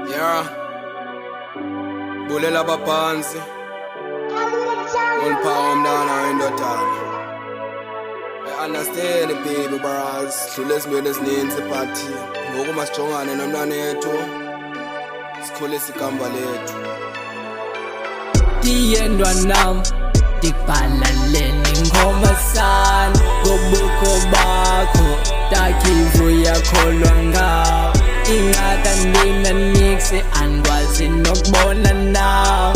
Yeah, bulela baphansi Ngoliphawa mntana wendodana. I understand it baby bros, sidlule ezimweni ezininzi but ngoku masijongane nomntwana ethu sikhulise igamba lethu. Tiyendwa nam tikbalaleni ngoma sana ngobukho bakho takivuya kholwa ngawo ingaka ndina nikse andwazi nokubona nawe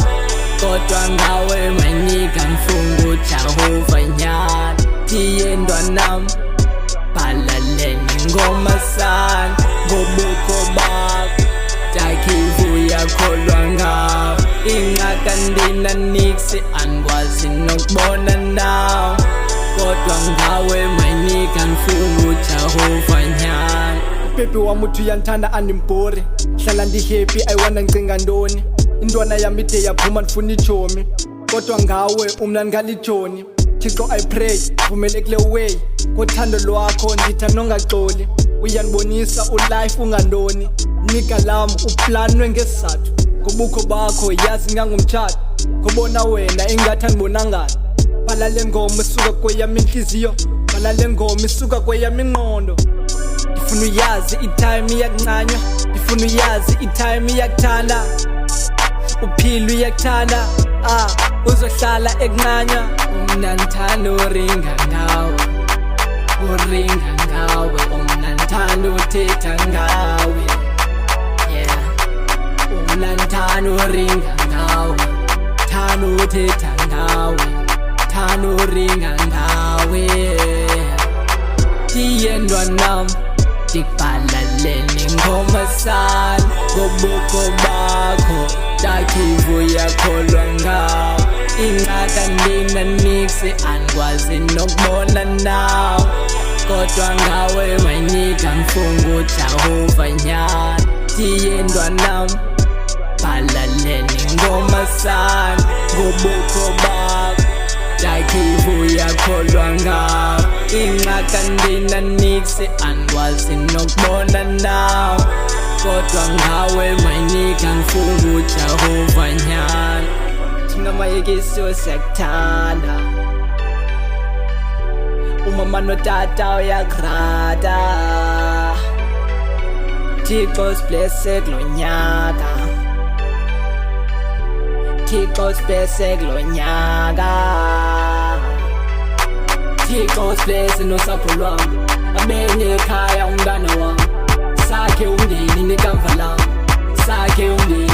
kodwa ngawe manika mfungu Jehova nyana tiyendwa nam balaleni ngoma sana ngobukho bakho takivuya kholwa ngawo ingaka ndina nikse andwazi nokubona nawe kodwa ngawe manika mfungu Jehova nyana. Baby wami uthi uyandithanda andimbhori hlala ndi-happy ayiwona ngicinga ntoni intwana yami ide yaphuma ndifuna ijomi kodwa ngawe umna ndingalijoni Thixo I pray vumele kule way ngothando lwakho nditha nongaxoli uyandibonisa ulife ungantoni nika lam uplanwe ngesizathu ngobukho bakho yazi ngangumtshato ngobona wena ingathi andibonangani bhala le ngoma isuka kweyam inhliziyo bhala le ngoma isuka kweyam ingqondo ndifuna uyazi itime iyakuncanywa ndifuna uyazi itime iyakuthanda uphile uyakuthanda uzohlala ekunqanywa umna ndithanda uringa ngawe uringa ngawe umna ndithanda uthetha ngawe yeah umna ndithanda uringa ngawe thanda uthetha ngawe thanda uringa ngawe tiyendwa nam tikbalaleni ngoma sana ngobukho bakho takivuya kholwa ngawo ingaka ndina nikse andwazi nokubona nawe kodwa ngawe manika mfungu Jehova nyana tiyendwa nam balaleni ngoma sana ngobukho bakho takivuya kholwa ngawo ingaka ndina nikse andwazi nokubona nawe kodwa ngawe manika mfungu Jehova nyana. thina mayekiso siyakuthanda umama notata uyakurata Thixo siblesse kulo nyaka Thixo siblesse kulo nyaka Thixo siblesse nosapho lwami abenye ekhaya umntana wami sakhe umndeni nekamva lami sakhe umndeni